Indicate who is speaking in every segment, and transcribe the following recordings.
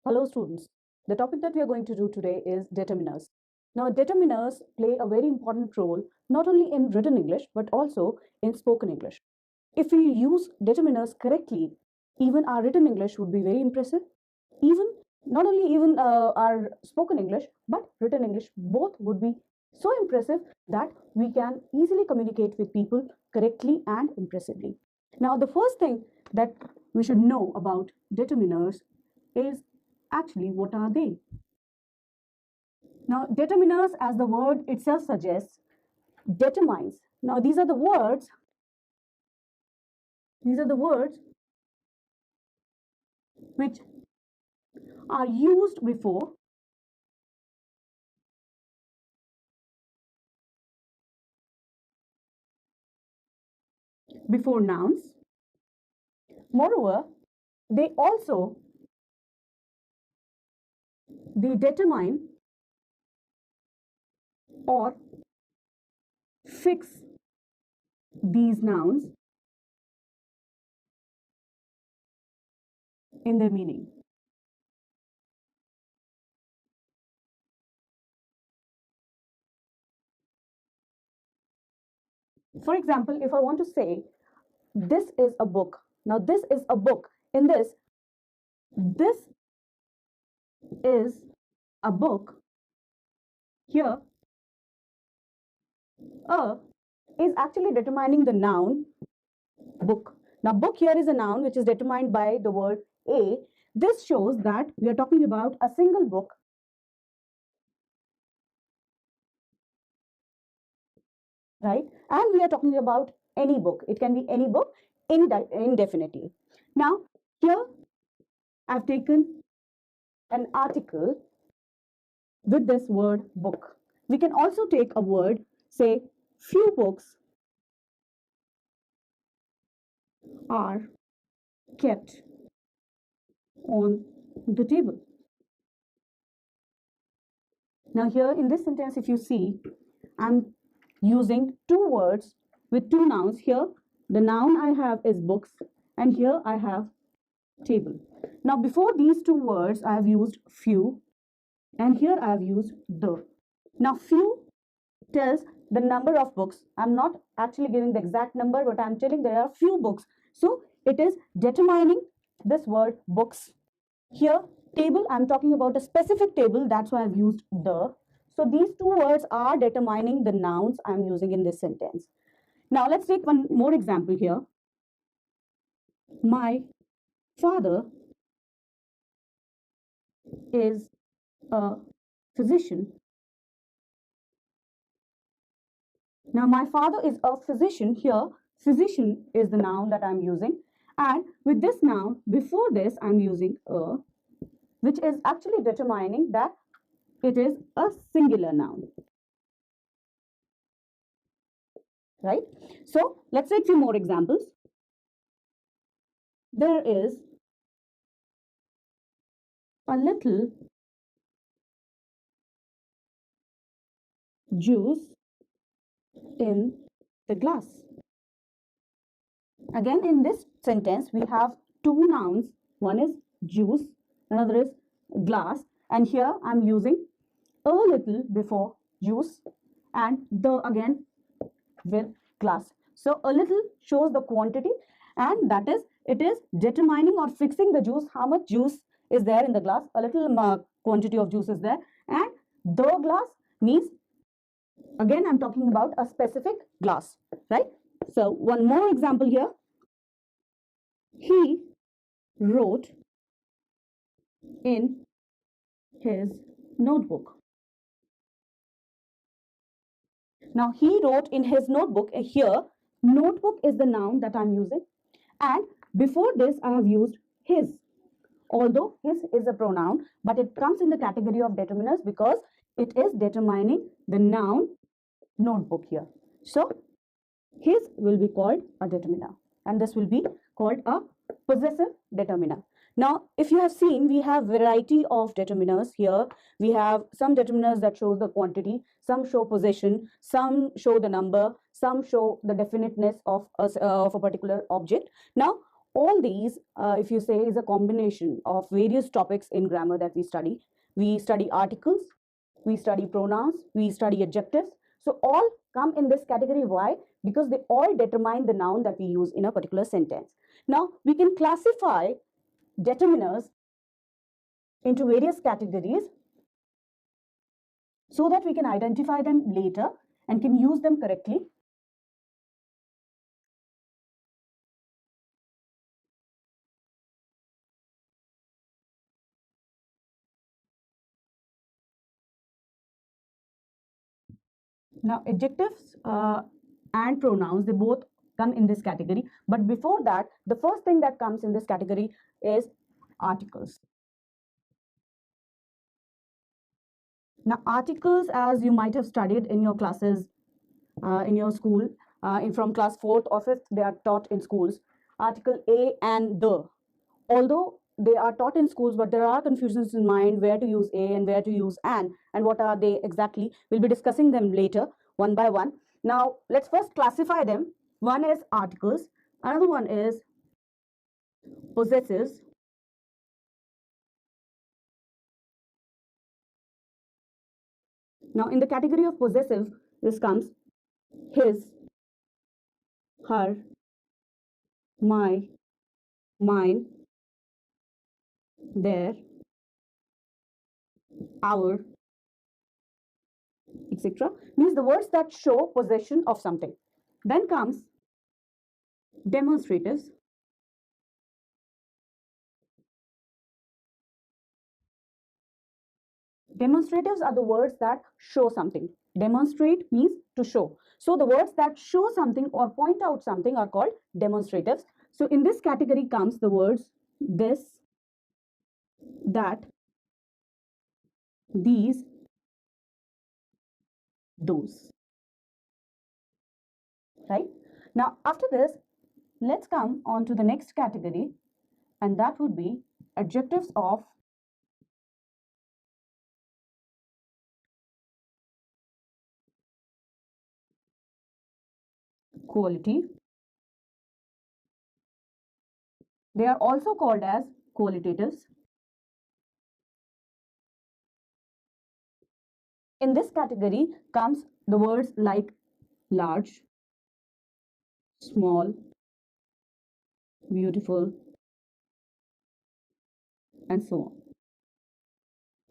Speaker 1: Hello students, the topic that we are going to do today is determiners. Now determiners play a very important role not only in written English but also in spoken English. If we use determiners correctly, even our written English would be very impressive. Even not only even our spoken English but written English both would be so impressive that we can easily communicate with people correctly and impressively. Now the first thing that we should know about determiners is actually what are they? Now determiners, as the word itself suggests, determines. Now these are the words which are used before nouns. Moreover, they determine or fix these nouns in their meaning. For example, if I want to say this is a book. Now this is a book. In this is a book. Here a is actually determining the noun book. Now book here is a noun which is determined by the word a. This shows that we are talking about a single book, right? And we are talking about any book. It can be any book indefinitely. Now here I've taken an article with this word book. We can also take a word, say few books are kept on the table. Now here in this sentence, if you see, I'm using two words with two nouns. Here the noun I have is books and here I have table. Now before these two words I have used few and here I have used the. Now few tells the number of books. I'm not actually giving the exact number, but I'm telling there are few books. So it is determining this word books. Here table, I'm talking about a specific table, that's why I've used the. So these two words are determining the nouns I'm using in this sentence. Now let's take one more example here. My father is a physician. Now my father is a physician. Here physician is the noun that I'm using, and with this noun before this I'm using a, which is actually determining that it is a singular noun, right? So let's take a few more examples. There is a little juice in the glass. Again, in this sentence, we have two nouns. One is juice, another is glass. And here I'm using a little before juice and the again with glass. So a little shows the quantity, and that is, it is determining or fixing the juice, how much juice is there in the glass. A little quantity of juice is there, and the glass means, again I'm talking about a specific glass, right? So one more example here. He wrote in his notebook. Now he wrote in his notebook. Here notebook is the noun that I'm using, and before this I have used his. Although his is a pronoun, but it comes in the category of determiners because it is determining the noun notebook here. So his will be called a determiner, and this will be called a possessive determiner. Now, if you have seen, we have variety of determiners here. We have some determiners that shows the quantity, some show possession, some show the number, some show the definiteness of a particular object. Now, all these, if you say, is a combination of various topics in grammar that we study. We study articles, we study pronouns, we study adjectives. So all come in this category. Why? Because they all determine the noun that we use in a particular sentence. Now, we can classify determiners into various categories so that we can identify them later and can use them correctly. Now, adjectives and pronouns, they both come in this category. But before that, the first thing that comes in this category is articles. Now, articles, as you might have studied in your classes, in your school, from class 4th or 5th, they are taught in schools. Article a and the. Although they are taught in schools, but there are confusions in mind where to use a and where to use and what are they exactly. We'll be discussing them later, one by one. Now, let's first classify them. One is articles, another one is possessives. Now, in the category of possessive, this comes his, her, my, mine, their, our, etc. Means the words that show possession of something. Then comes demonstratives. Demonstratives are the words that show something. Demonstrate means to show. So the words that show something or point out something are called demonstratives. So in this category comes the words this, that, these, those. Right? Now, after this, let's come on to the next category, and that would be adjectives of quality. They are also called as qualitatives. In this category comes the words like large, small, beautiful, and so on.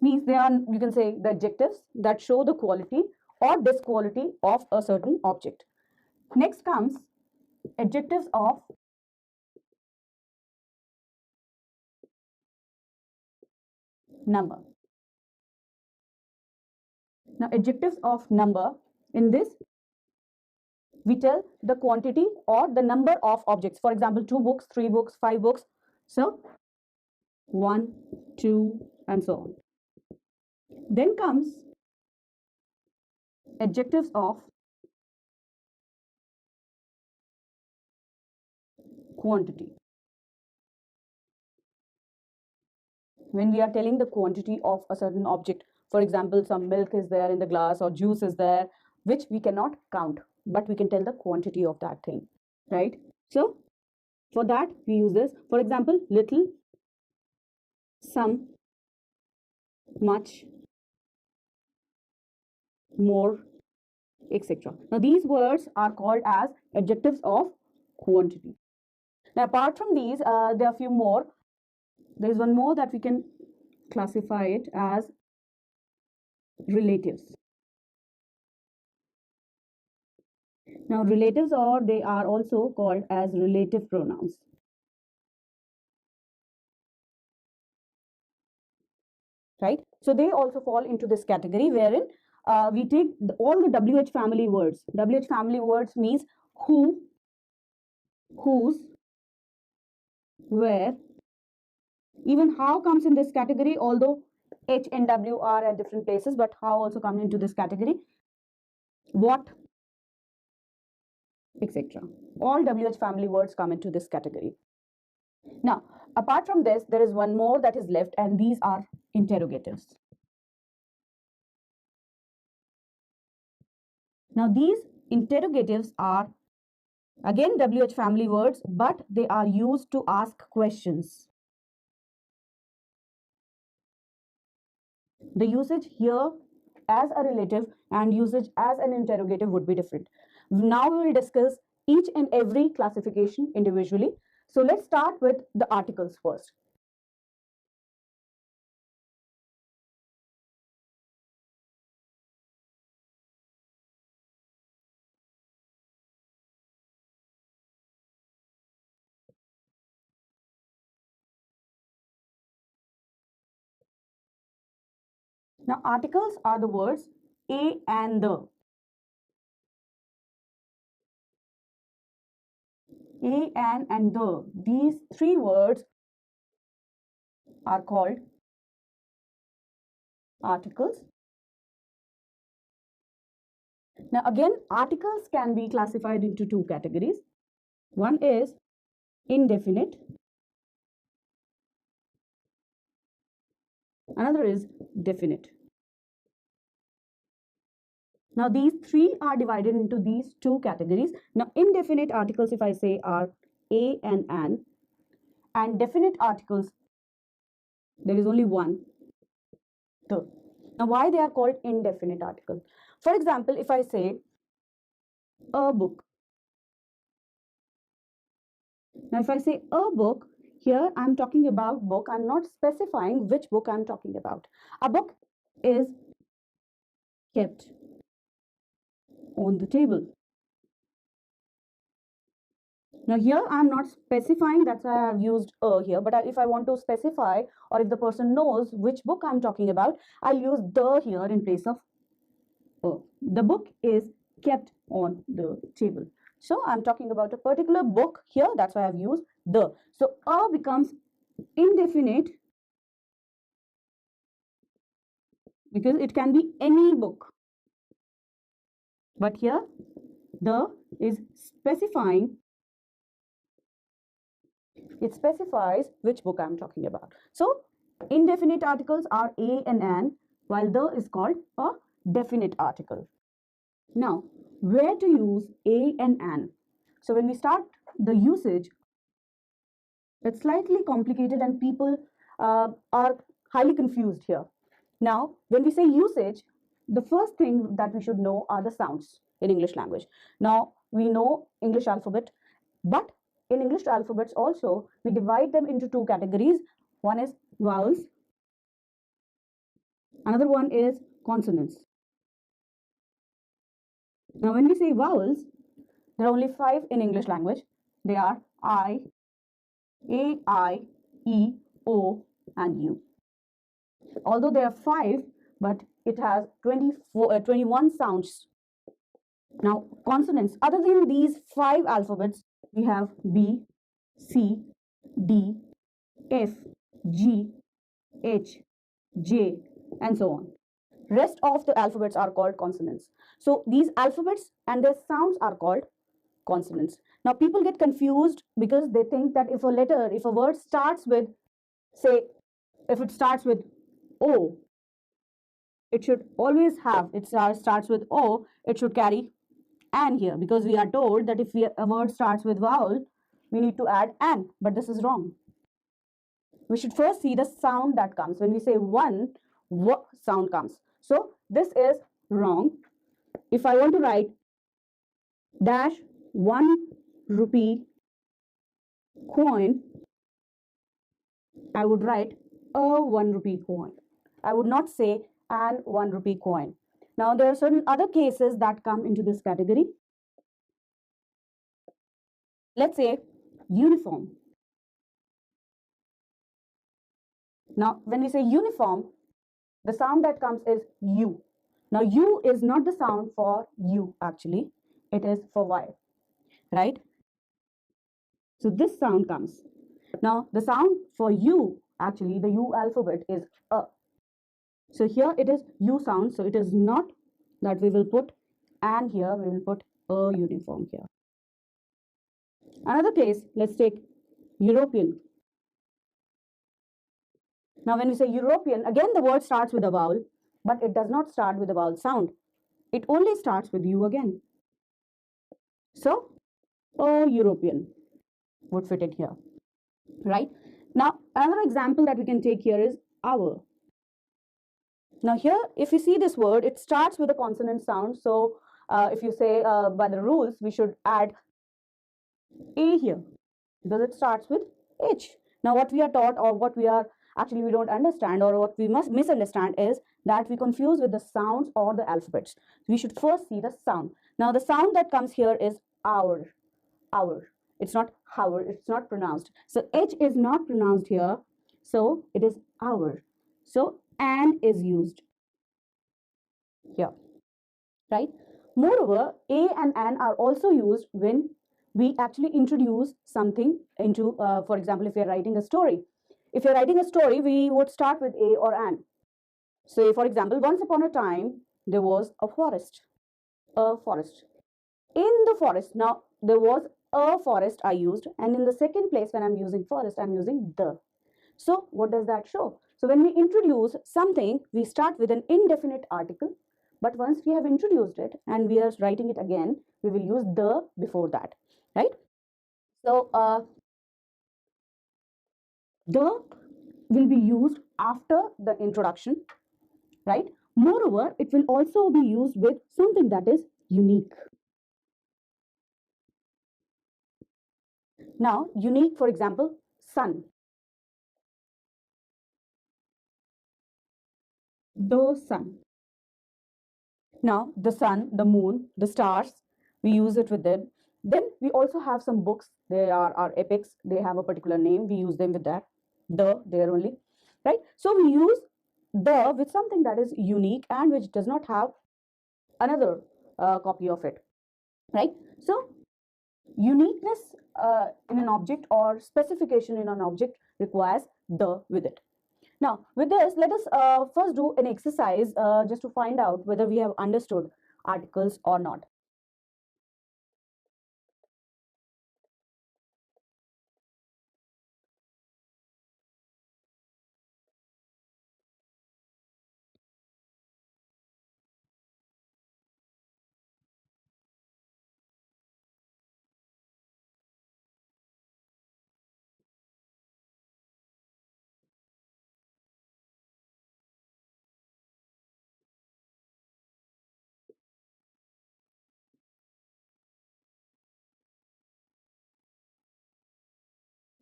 Speaker 1: Means they are, you can say, the adjectives that show the quality or disquality of a certain object. Next comes adjectives of number. Now, adjectives of number, in this we tell the quantity or the number of objects. For example, 2 books, 3 books, 5 books. So 1, 2, and so on. Then comes adjectives of quantity. When we are telling the quantity of a certain object, for example, some milk is there in the glass or juice is there, which we cannot count, but we can tell the quantity of that thing, right? So for that, we use this. For example, little, some, much, more, etc. Now, these words are called as adjectives of quantity. Now, apart from these, there are a few more. There is one more that we can classify it as relatives. Now, relatives, or they are also called as relative pronouns. Right? So they also fall into this category wherein we take all the WH family words. WH family words means who, whose, where. Even how comes in this category, although H and W are at different places, but how also come into this category. What, etc. All WH family words come into this category. Now, apart from this, there is one more that is left, and these are interrogatives. Now, these interrogatives are Again, WH family words, but they are used to ask questions. The usage here as a relative and usage as an interrogative would be different. Now we will discuss each and every classification individually. So let's start with the articles first. Now articles are the words a and the. A and the. These three words are called articles. Now again, articles can be classified into two categories. One is indefinite, another is definite. Now these three are divided into these two categories. Now indefinite articles, if I say, are a and an, and definite articles, there is only one, the. Now why they are called indefinite articles? For example, if I say a book. Now if I say a book, here I'm talking about book. I'm not specifying which book I'm talking about. A book is kept on the table. Now here I'm not specifying, that's why I've used a here, but if I want to specify, or if the person knows which book I'm talking about, I'll use the here in place of a. The book is kept on the table. So I'm talking about a particular book here, that's why I've used the. So a becomes indefinite because it can be any book. But here the is specifying, it specifies which book I'm talking about. So indefinite articles are a and an, while the is called a definite article. Now, where to use a and an? So when we start the usage, it's slightly complicated and people are highly confused here. Now, when we say usage, the first thing that we should know are the sounds in English language. Now, we know English alphabet, but in English alphabets also, we divide them into two categories. One is vowels, another one is consonants. Now, when we say vowels, there are only five in English language. They are I, A, I, E, O, and U. Although there are five, but it has 21 sounds. Now, consonants, other than these five alphabets, we have B, C, D, F, G, H, J, and so on. Rest of the alphabets are called consonants. So these alphabets and their sounds are called consonants. Now people get confused because they think that if a word starts with, say, if it starts with O, it should always have, it starts with O, it should carry an here, because we are told that if a word starts with vowel, we need to add an, but this is wrong. We should first see the sound that comes. When we say one, what sound comes? So this is wrong. If I want to write dash 1 rupee coin, I would write a 1 rupee coin. I would not say an 1 rupee coin. Now there are certain other cases that come into this category. Let's say uniform. Now when we say uniform, the sound that comes is U. Now U is not the sound for U actually, it is for Y, right? So this sound comes. Now the sound for U, actually the U alphabet, is A. So here it is U sound, so it is not that we will put an here, we will put a uniform here. Another case, let's take European. Now when we say European, again the word starts with a vowel, but it does not start with a vowel sound. It only starts with U again. So A European would fit in here, right? Now, another example that we can take here is our. Now here, if you see this word, it starts with a consonant sound. So if you say by the rules, we should add A here because it starts with H. Now what we are taught, or what we are actually we don't understand, or what we must misunderstand, is that we confuse with the sounds or the alphabets. We should first see the sound. Now the sound that comes here is our. It's not our, it's not pronounced. So H is not pronounced here. So it is our. So an is used here, right? Moreover, A and an are also used when we actually introduce something into, for example, if you're writing a story. If you're writing a story, we would start with A or an. So, for example, once upon a time, there was a forest. A forest. In the forest, now there was a forest I used, and in the second place, when I'm using forest, I'm using the. So, what does that show? So, when we introduce something, we start with an indefinite article, but once we have introduced it and we are writing it again, we will use the before that, right? So, the will be used after the introduction, right? Moreover, it will also be used with something that is unique. Now, unique, for example, sun. The sun. Now, the sun, the moon, the stars, we use it with them. Then we also have some books. They are our epics. They have a particular name. We use them with that. The, there only, right? So we use the with something that is unique and which does not have another copy of it, right? So uniqueness in an object or specification in an object requires the with it. Now, with this, let us first do an exercise just to find out whether we have understood articles or not.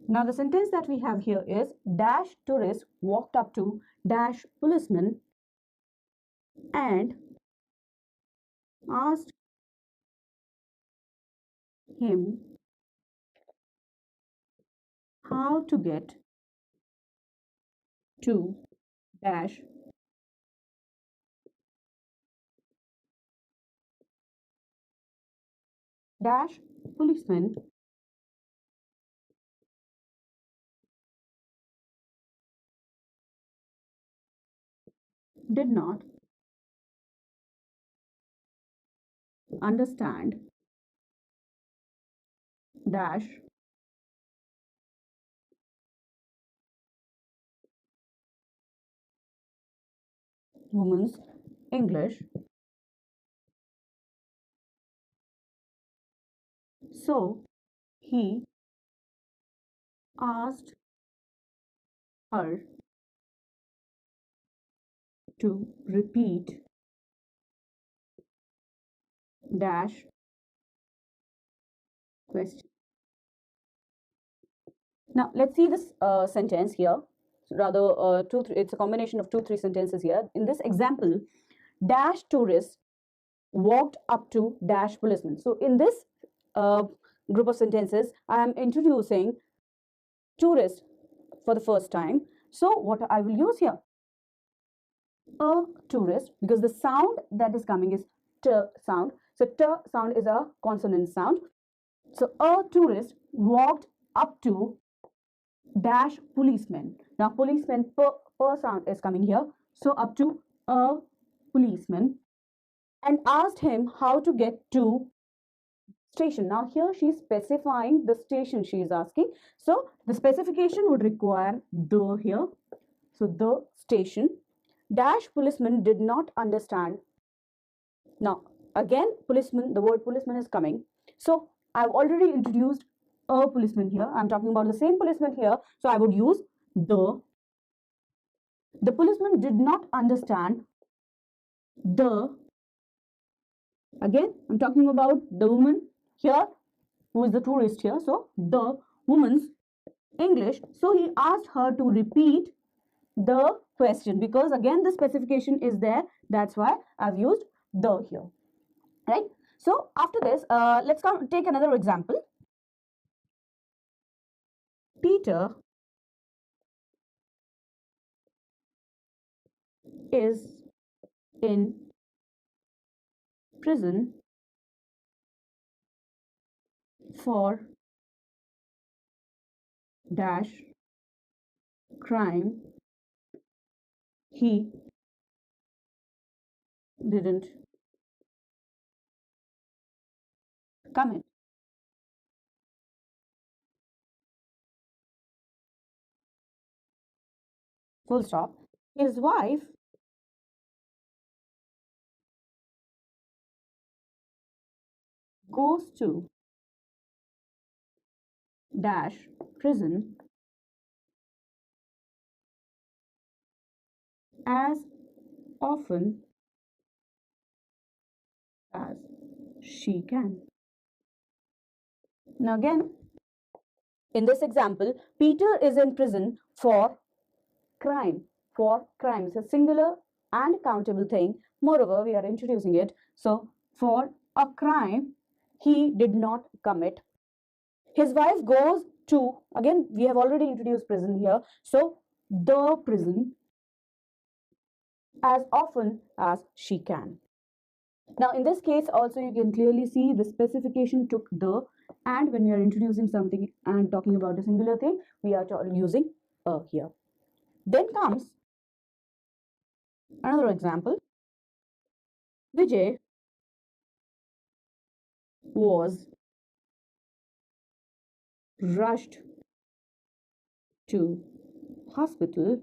Speaker 1: Now, the sentence that we have here is dash tourist walked up to dash policeman and asked him how to get to dash dash policeman did not understand dash woman's English. So he asked her to repeat dash question. Now let's see this sentence here. Rather, it's a combination of two, three sentences here. In this example, dash tourist walked up to dash policeman. So in this uh, group of sentences, I am introducing tourist for the first time. So what I will use here? A tourist, because the sound that is coming is t sound. So t sound is a consonant sound. So a tourist walked up to dash policeman. Now policeman per sound is coming here. So up to a policeman and asked him how to get to station. Now here she is specifying the station she is asking. So the specification would require the here. So the station. Dash policeman did not understand. Now again policeman, the word policeman is coming. So I've already introduced a policeman here. I'm talking about the same policeman here. So I would use the. The policeman did not understand the. Again, I'm talking about the woman here who is the tourist here. So the woman's English. So he asked her to repeat the question because again the specification is there. That's why I've used the here. Right. So after this, let's take another example. Peter is in prison for dash crime he didn't commit. Full stop. His wife goes to dash prison as often as she can. Now again, in this example, Peter is in prison for crime. For crime. It's a singular and countable thing. Moreover, we are introducing it. So, for a crime he did not commit. His wife goes to, again, we have already introduced prison here. So, the prison as often as she can. Now, in this case, also you can clearly see the specification took the, and when we are introducing something and talking about a singular thing, we are using here. Then comes another example. Vijay was rushed to hospital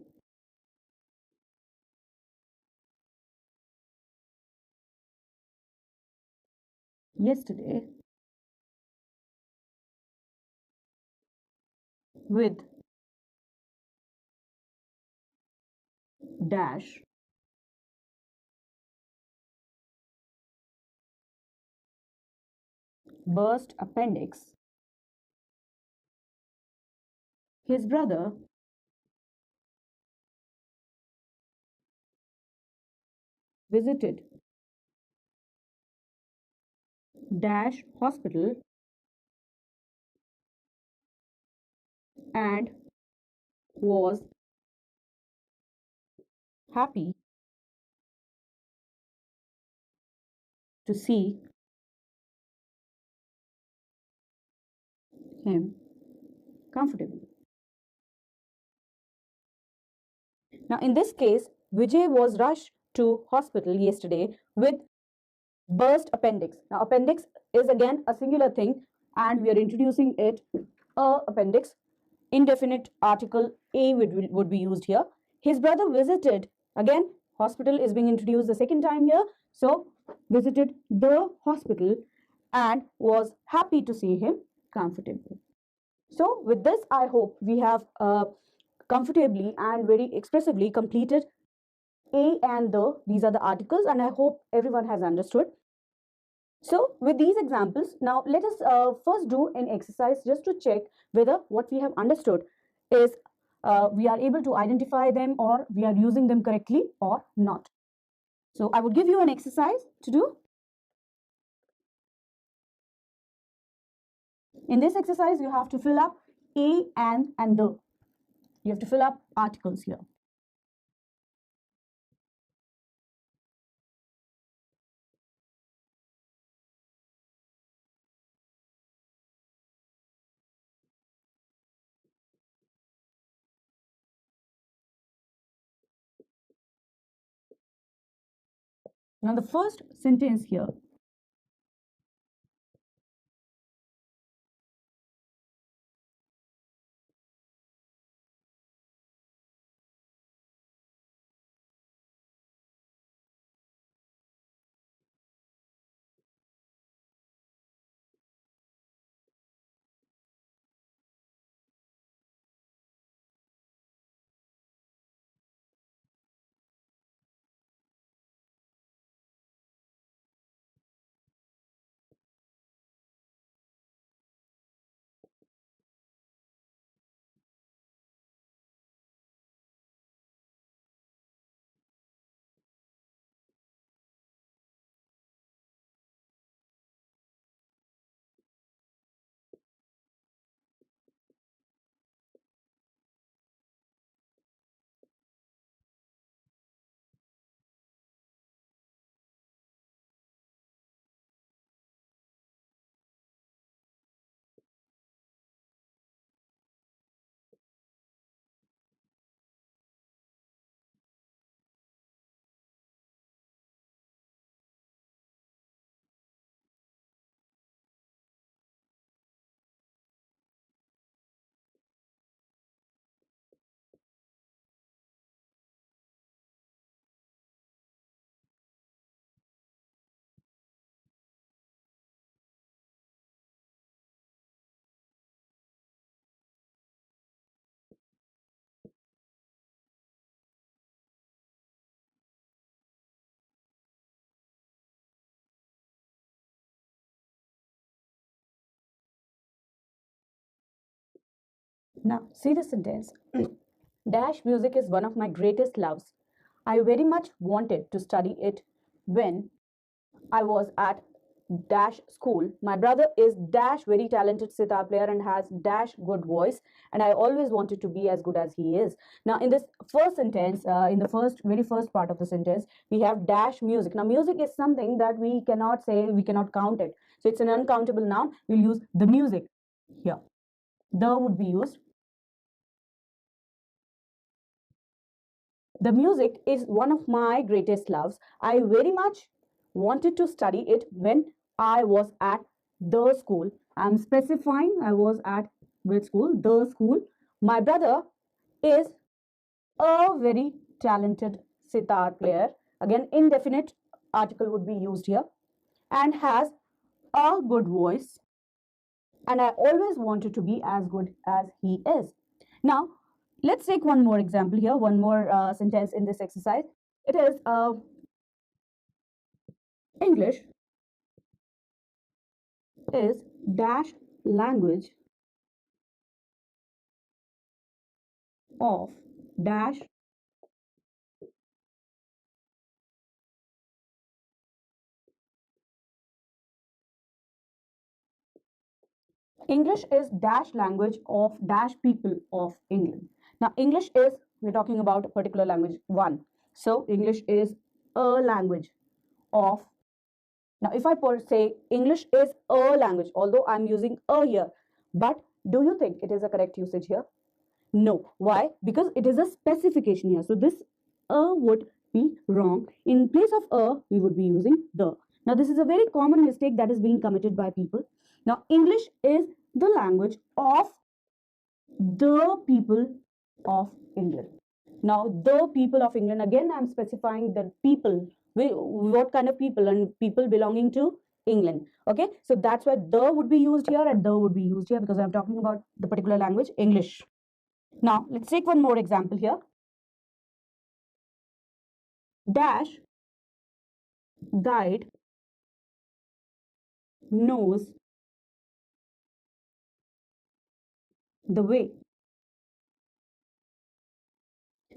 Speaker 1: yesterday with dash burst appendix. His brother visited dash hospital and was happy to see him comfortable. Now, in this case, Vijay was rushed to hospital yesterday with burst appendix. Now, appendix is again a singular thing, and we are introducing it appendix. Indefinite article A would be used here. His brother visited, again, hospital is being introduced the second time here. So, visited the hospital and was happy to see him comfortable. So, with this, I hope we have comfortably and very expressively completed A and the. These are the articles, and I hope everyone has understood. So, with these examples, now let us first do an exercise just to check whether what we have understood is we are able to identify them or we are using them correctly or not. So, I would give you an exercise to do. In this exercise, you have to fill up A and the. You have to fill up articles here. Now, the first sentence here. Now, see the sentence. Dash music is one of my greatest loves. I very much wanted to study it when I was at dash school. My brother is dash very talented sitar player and has dash good voice, and I always wanted to be as good as he is. Now, in this first sentence, in the very first part of the sentence, we have dash music. Now, music is something that we cannot say, we cannot count it. So it's an uncountable noun. We'll use the music here. The would be used. The music is one of my greatest loves. I very much wanted to study it when I was at the school. I'm specifying I was at which school? The school. My brother is a very talented sitar player. Again, indefinite article would be used here and has a good voice. And I always wanted to be as good as he is. Now, let's take one more example here, one more sentence in this exercise. It is English is dash language of dash. English is dash language of dash people of England. Now, English is, we're talking about a particular language, one. So, English is a language of. Now, if I say English is a language, although I'm using a here, but do you think it is a correct usage here? No. Why? Because it is a specification here. So this a would be wrong. In place of a, we would be using the. Now this is a very common mistake that is being committed by people. Now English is the language of the people of England. Now the people of England, again I'm specifying the people, what kind of people, and people belonging to England. Okay, so that's why the would be used here and the would be used here, because I'm talking about the particular language, English. Now, let's take one more example here. Dash guide knows the way.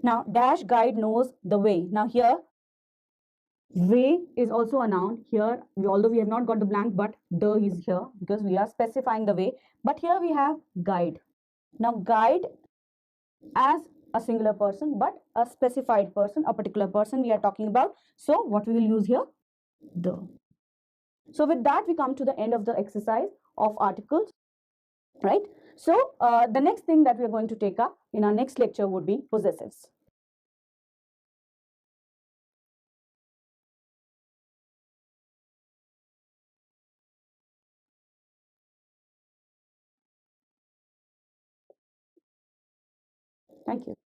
Speaker 1: Now, dash guide knows the way. Now, here, way is also a noun. Here, although we have not got the blank, but the is here because we are specifying the way. But here we have guide. Now, guide as a singular person, but a specified person, a particular person we are talking about. So, what we will use here? The. So, with that, we come to the end of the exercise of articles, right? So, the next thing that we are going to take up in our next lecture would be possessives. Thank you.